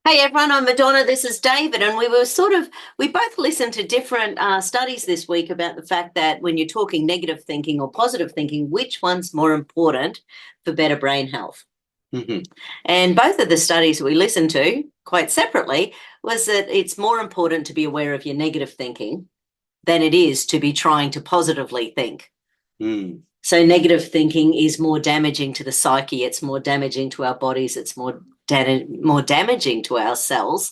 Hey everyone, I'm Madonna. This is David, and we both listened to different studies this week about the fact that when you're talking negative thinking or positive thinking, which one's more important for better brain health? Mhm. And both of the studies we listened to, quite separately, was that it's more important to be aware of your negative thinking than it is to be trying to positively think. Mm. So negative thinking is more damaging to the psyche. It's more damaging to our bodies. It's more damaging to our cells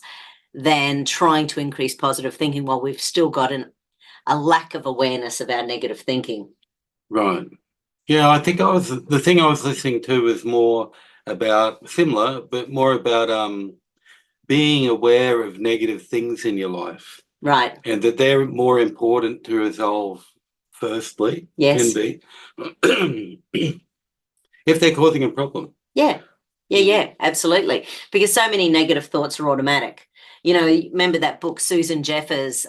than trying to increase positive thinking while we've still got a lack of awareness of our negative thinking. Right. Yeah, I think the thing I was listening to was more about similar, but more about being aware of negative things in your life Right. and that they're more important to resolve firstly, can Yes. be, if they're causing a problem. Yeah. Yeah, absolutely. Because so many negative thoughts are automatic. You know, remember that book, Susan Jeffers,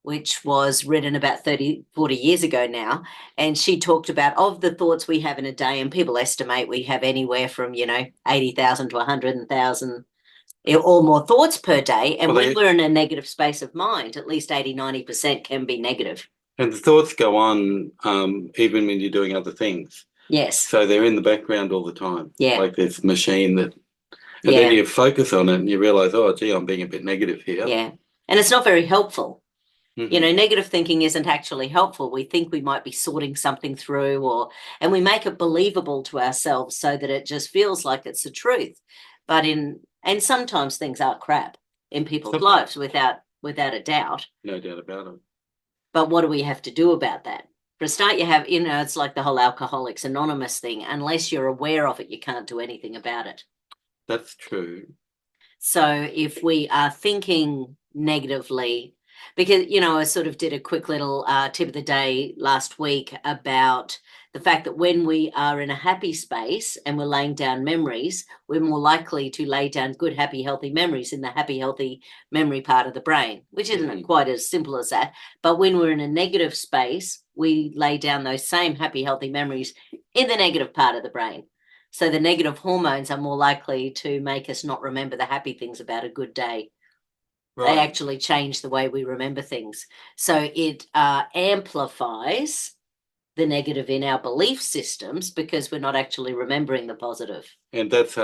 which was written about 30, 40 years ago now. And she talked about of the thoughts we have in a day, and people estimate we have anywhere from, 80,000 to 100,000 or more thoughts per day. And Well, when we're in a negative space of mind, at least 80, 90% can be negative. and the thoughts go on even when you're doing other things. Yes. So they're in the background all the time. Yeah. Like this machine that, and Yeah. then you focus on it and you realize, oh, gee, I'm being a bit negative here. Yeah. And it's not very helpful. Mhm. Negative thinking isn't actually helpful. We think we might be sorting something through, and we make it believable to ourselves so that it just feels like it's the truth. And sometimes things are crap in people's lives without a doubt. No doubt about it. But what do we have to do about that? For a start, it's like the whole Alcoholics Anonymous thing. Unless you're aware of it, you can't do anything about it. That's true. So if we are thinking negatively, because, I sort of did a quick little tip of the day last week about the fact that when we are in a happy space and we're laying down memories, we're more likely to lay down good, happy, healthy memories in the happy, healthy memory part of the brain, which isn't quite as simple as that. But when we're in a negative space, we lay down those same happy, healthy memories in the negative part of the brain. So the negative hormones are more likely to make us not remember the happy things about a good day. Right. They actually change the way we remember things. So it amplifies the negative in our belief systems because we're not actually remembering the positive. And that's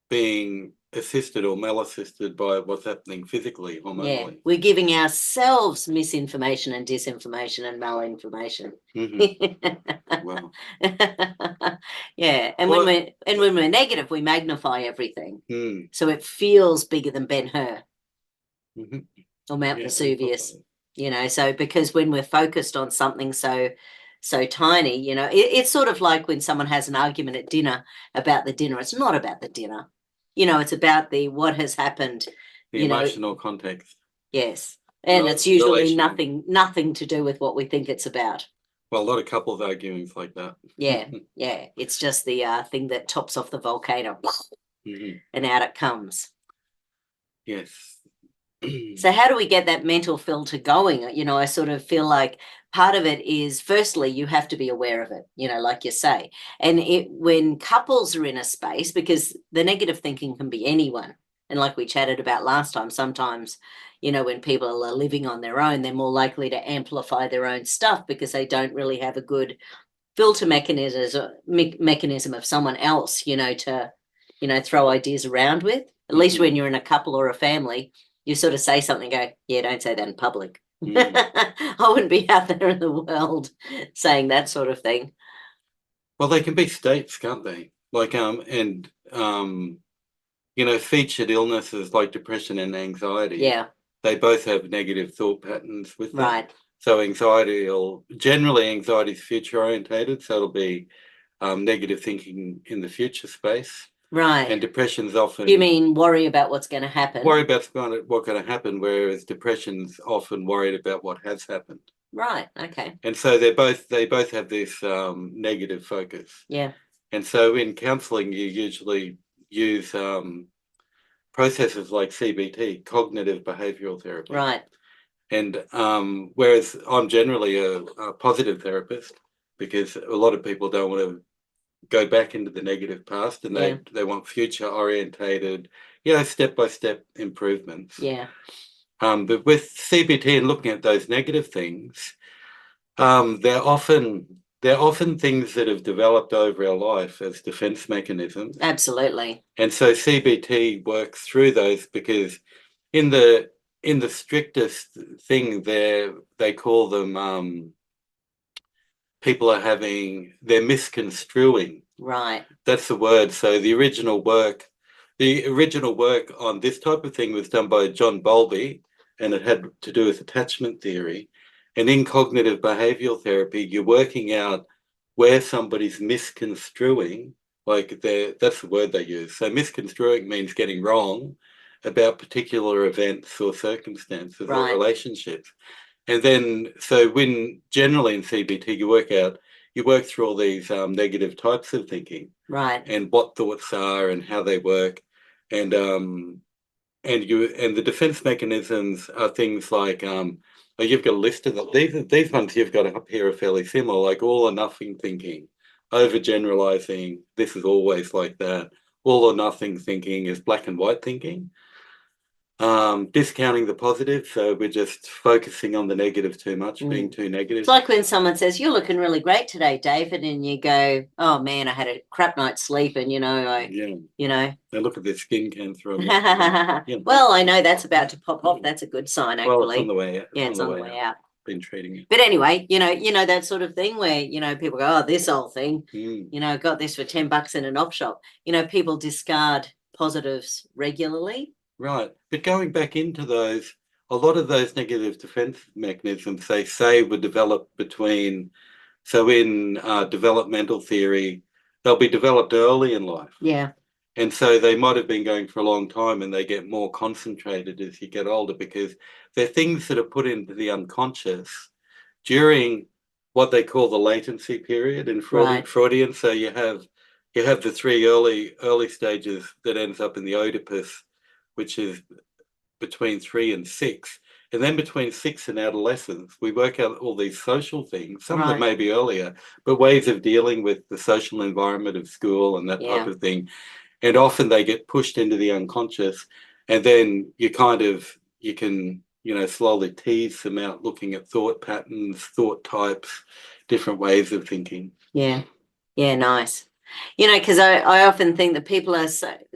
being assisted or malassisted by what's happening physically, hormonally. Yeah, we're giving ourselves misinformation and disinformation and malinformation. Wow. Yeah, and Well, when we're negative, we magnify everything, mm, so it feels bigger than Ben-Hur mhm. or Mount Yeah, Vesuvius. So because when we're focused on something so tiny, it's sort of like when someone has an argument at dinner about the dinner. It's not about the dinner, it's about what has happened. The emotional context. Yes. And it's usually Relational. nothing to do with what we think it's about. Well, a lot of couples arguments like that. Yeah. Yeah. It's just the thing that tops off the volcano Mhm. and out it comes. Yes. So how do we get that mental filter going? I sort of feel like part of it is, firstly, you have to be aware of it, like you say. And when couples are in a space, because the negative thinking can be anyone. And like we chatted about last time, sometimes, when people are living on their own, they're more likely to amplify their own stuff because they don't really have a good filter mechanism of someone else, to, throw ideas around with. At least when you're in a couple or a family, you sort of say something, go, yeah, don't say that in public. I wouldn't be out there in the world saying that sort of thing. Well, they can be states, can't they? Like, featured illnesses like depression and anxiety. Yeah. They both have negative thought patterns with them. Right. So anxiety is future orientated. So it'll be negative thinking in the future space. Right. And depression's often. You mean worry about what's going to happen? Worry about what's going to happen, whereas depression's often worried about what has happened. Right. Okay. And so they both have this negative focus. Yeah. And so in counselling, you usually use processes like CBT, cognitive behavioural therapy. Right. And whereas I'm generally a positive therapist, because a lot of people don't want to go back into the negative past, and they want future orientated, step-by-step improvements. Yeah. But with CBT and looking at those negative things, they're often things that have developed over our life as defense mechanisms. Absolutely. And so CBT works through those because in the strictest thing there, they call them they're misconstruing. Right. That's the word. So the original work on this type of thing was done by John Bowlby, and it had to do with attachment theory. And in cognitive behavioral therapy, you're working out where somebody's misconstruing, that's the word they use. So misconstruing means getting wrong about particular events or circumstances or relationships. And then, so when generally in CBT, you work through all these negative types of thinking, right, and what thoughts are and how they work, and the defense mechanisms are things like you've got a list of them. These ones you've got up here are fairly similar, like all or nothing thinking, overgeneralizing. This is always like that. All or nothing thinking is black and white thinking. Discounting the positive, so we're just focusing on the negative too much, being too negative. It's like when someone says, "You're looking really great today, David," and you go, "Oh man, I had a crap night's sleep, and Now look at their skin cancer. Well, I know that's about to pop off. That's a good sign, actually. Well, it's on the way out. Yeah, it's on the way out. Been treating it. But anyway, that sort of thing where, people go, "Oh, this old thing, got this for $10 in an op shop." People discard positives regularly. Right. But going back into those, a lot of those negative defense mechanisms, they say, were developed in developmental theory, they'll be developed early in life. Yeah. And so they might have been going for a long time, and they get more concentrated as you get older because they're things that are put into the unconscious during what they call the latency period in Freudian. So you have the three early stages that ends up in the Oedipus, which is between 3 and 6. And then between 6 and adolescence, we work out all these social things, some that may be earlier, but ways of dealing with the social environment of school and that type of thing. And often they get pushed into the unconscious, and then you can slowly tease them out, looking at thought patterns, thought types, different ways of thinking. Yeah. Yeah, nice. Because I often think that people are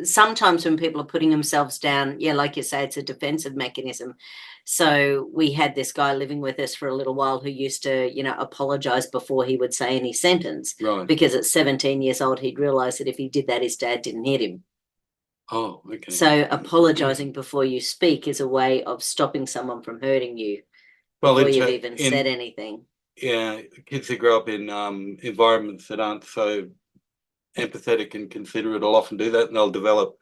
sometimes when people are putting themselves down, like you say, it's a defensive mechanism. So we had this guy living with us for a little while who used to, apologize before he would say any sentence. Right. Because at 17 years old, he'd realized that if he did that, his dad didn't hit him. Oh, okay. So apologizing before you speak is a way of stopping someone from hurting you before you've even said anything. Yeah, kids who grow up in environments that aren't so empathetic and considerate will often do that, and they'll develop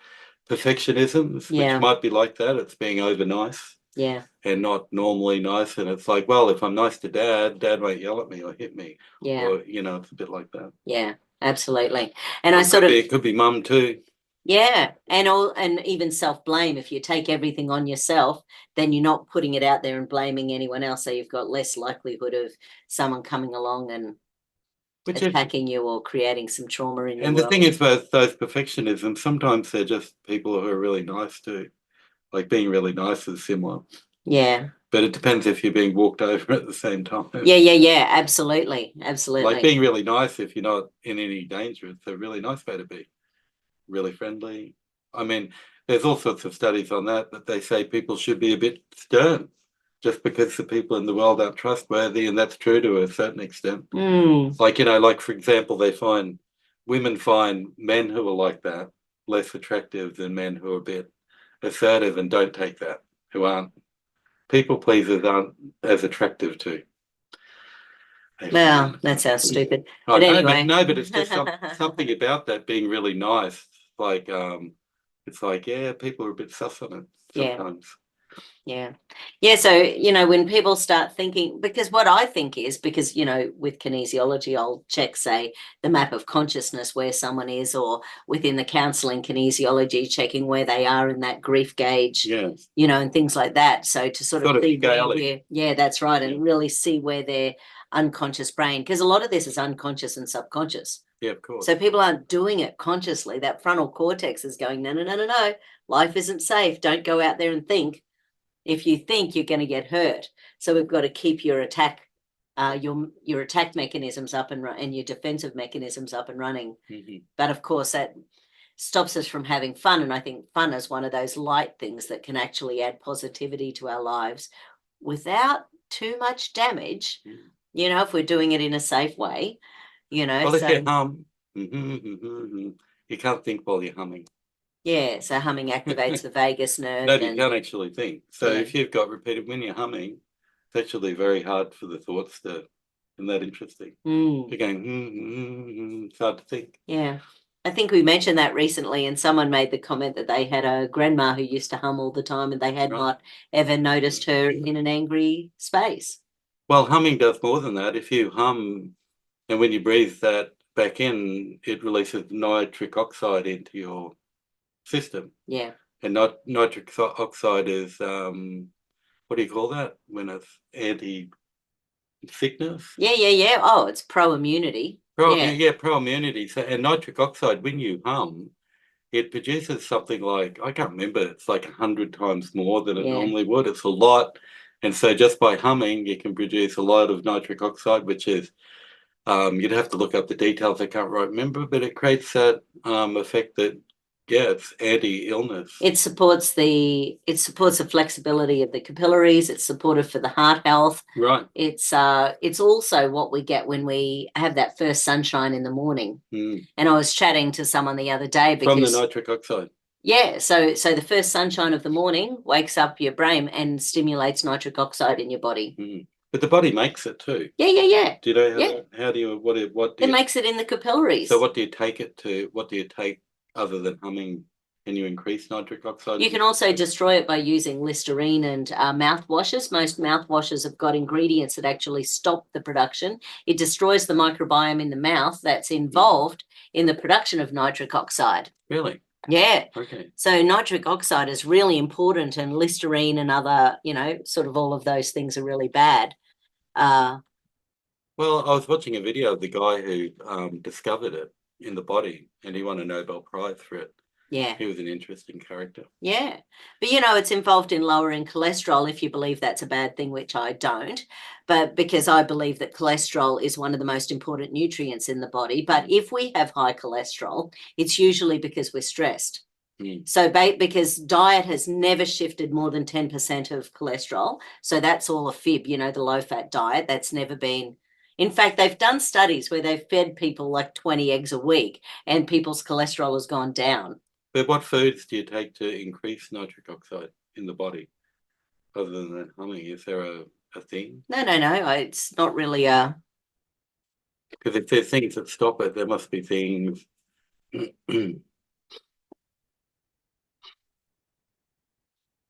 perfectionisms, which might be like that. It's being over nice. Yeah. And not normally nice. And it's like, well, if I'm nice to dad won't yell at me or hit me. Yeah. Or, it's a bit like that. Yeah, absolutely. And it could be mum too. Yeah. And even self-blame. If you take everything on yourself, then you're not putting it out there and blaming anyone else. So you've got less likelihood of someone coming along and attacking you or creating some trauma in you. And the thing is, those perfectionisms, sometimes they're just people who are really nice too. Like being really nice is similar. Yeah. But it depends if you're being walked over at the same time. Yeah. Absolutely. Like being really nice if you're not in any danger. It's a really nice way to be. Really friendly. I mean, there's all sorts of studies on that they say people should be a bit stern just because the people in the world aren't trustworthy, and that's true to a certain extent. Like for example, women find men who are like that less attractive than men who are a bit assertive and don't take that, who aren't people pleasers, aren't as attractive too. Well, that sounds stupid. But anyway. But it's just something about that being really nice. It's like, people are a bit sus on it sometimes. Yeah. So, when people start thinking, because what I think is, because, with kinesiology, I'll check, say, the map of consciousness where someone is, or within the counseling kinesiology, checking where they are in that grief gauge, and things like that. So to sort of see where, that's right. And really see where their unconscious brain, because a lot of this is unconscious and subconscious. Yeah, of course. So people aren't doing it consciously. That frontal cortex is going, no, no, no, no, no. Life isn't safe. Don't go out there and think. If you think, you're going to get hurt. So we've got to keep your attack mechanisms up and your defensive mechanisms up and running. Mm-hmm. But of course, that stops us from having fun. And I think fun is one of those light things that can actually add positivity to our lives without too much damage. If we're doing it in a safe way, Well, if you hum, you can't think while you're humming. Yeah, so humming activates the vagus nerve. No, you can't actually think. So if you've got repeated, when you're humming, it's actually very hard for the thoughts to, isn't that interesting? You're going, it's hard to think. Yeah. I think we mentioned that recently, and someone made the comment that they had a grandma who used to hum all the time, and they had not ever noticed her in an angry space. Well, humming does more than that. If you hum, and when you breathe that back in, it releases nitric oxide into your system. Yeah. And nitric oxide is, what do you call that? When it's anti-sickness? Yeah. Oh, it's pro-immunity. Pro-immunity. So, and nitric oxide, when you hum, it produces something like, I can't remember, it's like 100 times more than it normally would. It's a lot. And so just by humming, you can produce a lot of nitric oxide, which is, you'd have to look up the details. I can't remember, but it creates that effect that, it's anti-illness. It supports the flexibility of the capillaries. It's supportive for the heart health. Right. It's also what we get when we have that first sunshine in the morning. And I was chatting to someone the other day because from the nitric oxide. Yeah, so the first sunshine of the morning wakes up your brain and stimulates nitric oxide in your body. But the body makes it too. Yeah. Do you know how do you what do it makes it in the capillaries. So what do you take it to? What do you take other than humming? Can you increase nitric oxide? You can also destroy it by using Listerine and mouthwashes. Most mouthwashes have got ingredients that actually stop the production. It destroys the microbiome in the mouth that's involved in the production of nitric oxide. Really? Yeah. Okay. So nitric oxide is really important, and Listerine and other, sort of all of those things are really bad. Well, I was watching a video of the guy who discovered it in the body, and he won a Nobel Prize for it. Yeah. He was an interesting character. Yeah. But, it's involved in lowering cholesterol, if you believe that's a bad thing, which I don't. But because I believe that cholesterol is one of the most important nutrients in the body. But if we have high cholesterol, it's usually because we're stressed. So because diet has never shifted more than 10% of cholesterol. So that's all a fib, the low-fat diet. That's never been. In fact, they've done studies where they've fed people like 20 eggs a week and people's cholesterol has gone down. But what foods do you take to increase nitric oxide in the body, other than that humming? Is there a thing? No. It's not really a. Because if there's things that stop it, there must be things.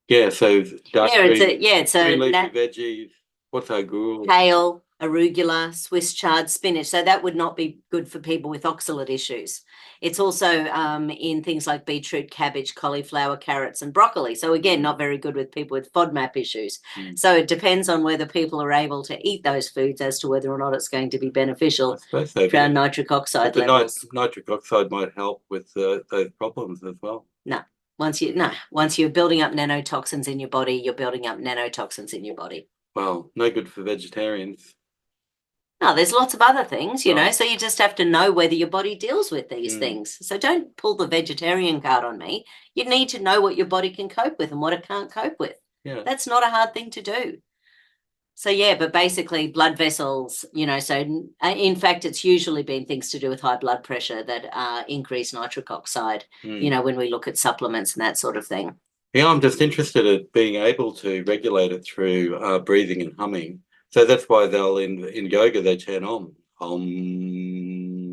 Yeah, so dark it's a green leafy veggies. What's agul? Kale, arugula, Swiss chard, spinach. So that would not be good for people with oxalate issues. It's also in things like beetroot, cabbage, cauliflower, carrots, and broccoli. So again, not very good with people with FODMAP issues. So it depends on whether people are able to eat those foods as to whether or not it's going to be beneficial for our nitric oxide levels. Nitric oxide might help with those problems as well. No. Once you're building up nanotoxins in your body, you're building up nanotoxins in your body. Well, no good for vegetarians. No, there's lots of other things, so you just have to know whether your body deals with these things. So don't pull the vegetarian card on me. You need to know what your body can cope with and what it can't cope with. Yeah. That's not a hard thing to do. So, but basically blood vessels, so in fact, it's usually been things to do with high blood pressure that increase nitric oxide, when we look at supplements and that sort of thing. Yeah, I'm just interested in being able to regulate it through breathing and humming. So that's why they'll in yoga they chant Om.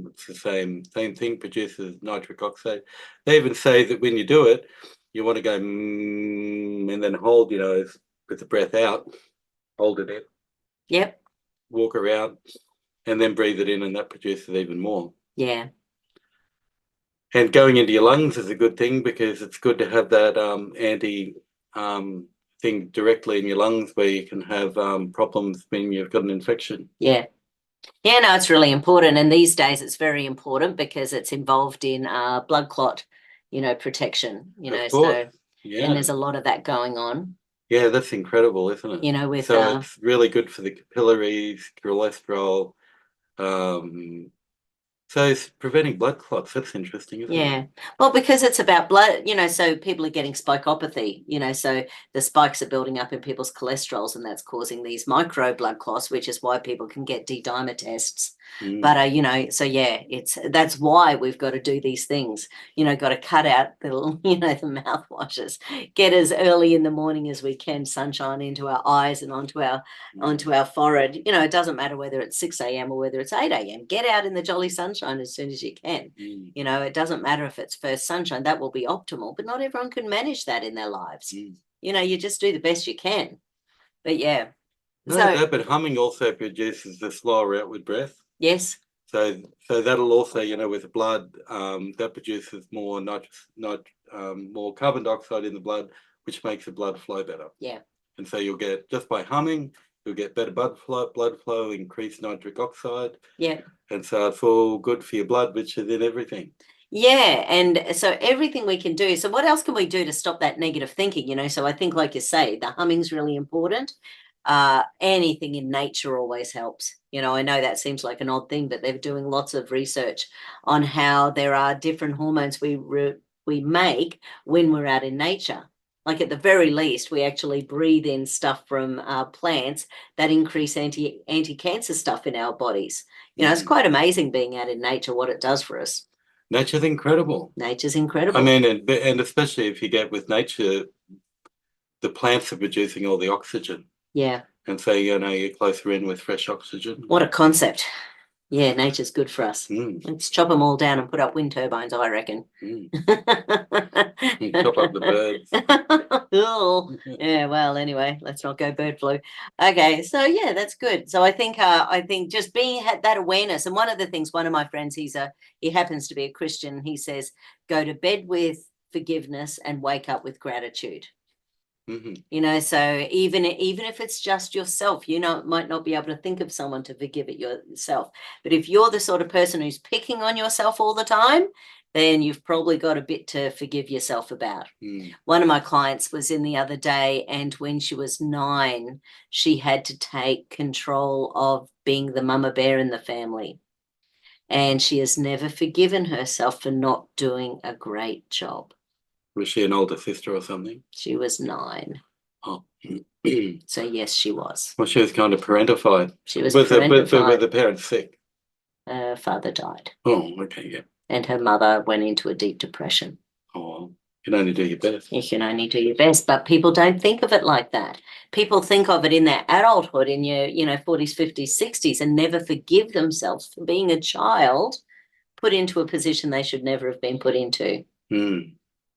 It's the same thing, produces nitric oxide. They even say that when you do it, you want to go and then hold, with the breath out, hold it in. Yep. Walk around and then breathe it in, and that produces even more. Yeah. And going into your lungs is a good thing because it's good to have that anti thing directly in your lungs where you can have problems when you've got an infection. Yeah. Yeah, no, it's really important. And these days it's very important because it's involved in blood clot, protection, Of so, course. and there's Yeah. a lot of that going on, Yeah, that's incredible, isn't it? with, So it's really good for the capillaries, cholesterol. So it's preventing blood clots. That's interesting, isn't it? yeah. Well, because it's about blood, so people are getting spikopathy, so the spikes are building up in people's cholesterols and that's causing these micro blood clots, which is why people can get D-dimer tests. But, so yeah, that's why we've got to do these things, got to cut out the, the mouthwashes, get as early in the morning as we can, sunshine into our eyes and onto our forehead. It doesn't matter whether it's 6 a.m. or whether it's 8 a.m. Get out in the jolly sunshine as soon as you can. It doesn't matter if it's first sunshine, that will be optimal, but not everyone can manage that in their lives. You just do the best you can. But yeah. But humming also produces the slower outward breath. Yes. So that'll also, with the blood, that produces more more carbon dioxide in the blood, which makes the blood flow better. Yeah. And so you'll get, just by humming, you'll get better blood flow, increased nitric oxide. Yeah. And so it's all good for your blood, which is in everything. Yeah, and so everything we can do. So what else can we do to stop that negative thinking? So I think, like you say, the humming's really important. Anything in nature always helps. I know that seems like an odd thing, but they're doing lots of research on how there are different hormones we make when we're out in nature. Like at the very least, we actually breathe in stuff from plants that increase anti-cancer stuff in our bodies. It's quite amazing being out in nature, what it does for us. Nature's incredible. Nature's incredible. I mean, and especially if you get with nature, the plants are producing all the oxygen. Yeah. And so, you're closer in with fresh oxygen. What a concept. Yeah, nature's good for us. Let's chop them all down and put up wind turbines, I reckon. Chop up the birds. Yeah, well, anyway, let's not go bird flu. Okay, so yeah, that's good. So I think just being that awareness, and one of the things, one of my friends, he happens to be a Christian, he says, go to bed with forgiveness and wake up with gratitude. So even if it's just yourself, might not be able to think of someone to forgive it yourself. But if you're the sort of person who's picking on yourself all the time, then you've probably got a bit to forgive yourself about. One of my clients was in the other day, and when she was 9, she had to take control of being the mama bear in the family. And she has never forgiven herself for not doing a great job. Was she an older sister or something? She was 9. Oh. So yes, she was. Well, she was kind of parentified. She was parentified. Were the parents sick? Her father died. Oh, okay, yeah. And her mother went into a deep depression. Oh, you can only do your best. You can only do your best, but people don't think of it like that. People think of it in their adulthood, in your 40s, 50s, 60s, and never forgive themselves for being a child put into a position they should never have been put into.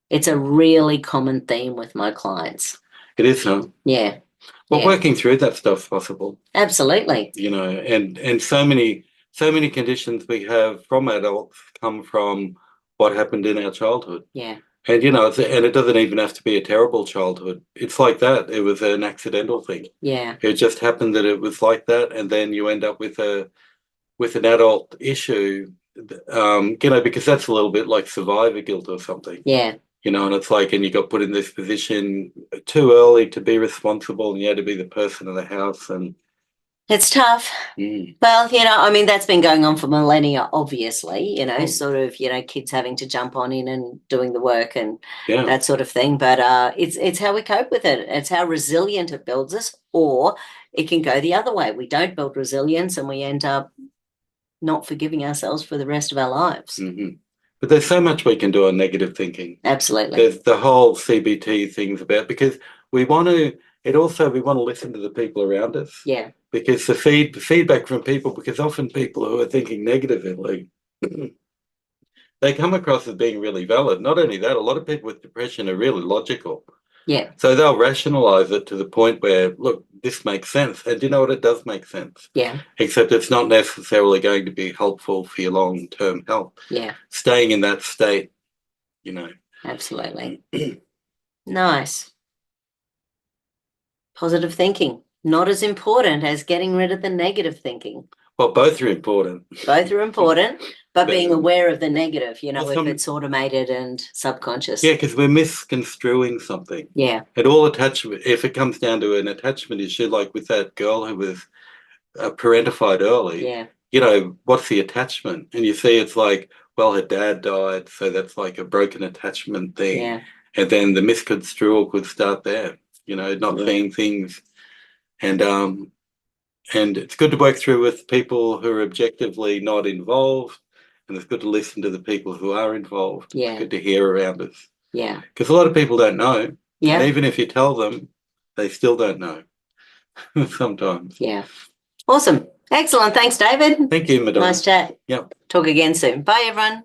It's a really common theme with my clients. It is, huh? Yeah. Well, working through that stuff's possible. Absolutely. And so many conditions we have from adults come from what happened in our childhood. Yeah. And and it doesn't even have to be a terrible childhood. It's like that. It was an accidental thing. Yeah. It just happened that it was like that, and then you end up with an adult issue. Because that's a little bit like survivor guilt or something. Yeah. And it's like, and you got put in this position too early to be responsible, and you had to be the person of the house, and it's tough. Well, that's been going on for millennia, obviously, sort of, kids having to jump on in and doing the work and that sort of thing. But it's how we cope with it. It's how resilient it builds us, or it can go the other way. We don't build resilience and we end up not forgiving ourselves for the rest of our lives. But there's so much we can do on negative thinking. Absolutely. There's the whole CBT things about, because we want to listen to the people around us. Yeah. Because the feedback from people, because often people who are thinking negatively, they come across as being really valid. Not only that, a lot of people with depression are really logical. Yeah. So they'll rationalize it to the point where, look, this makes sense. And do you know what? It does make sense. Yeah. Except it's not necessarily going to be helpful for your long-term health. Yeah. Staying in that state, Absolutely. Nice. Positive thinking. Not as important as getting rid of the negative thinking. Well, both are important. Both are important, but being aware of the negative, you know, Well, if it's automated and subconscious. Yeah, because we're misconstruing something. Yeah. And all attachment, if it comes down to an attachment issue, like with that girl who was parentified early, Yeah. you know, what's the attachment? And you see it's like, well, her dad died, so that's like a broken attachment thing. Yeah. And then the misconstrual could start there, you know, not seeing things. And it's good to work through with people who are objectively not involved, and it's good to listen to the people who are involved. Yeah. It's good to hear around us. Yeah. Because a lot of people don't know. Yeah. And even if you tell them, they still don't know sometimes. Yeah. Awesome. Excellent. Thanks, David. Thank you, Madonna. Nice chat. Yep. Talk again soon. Bye, everyone.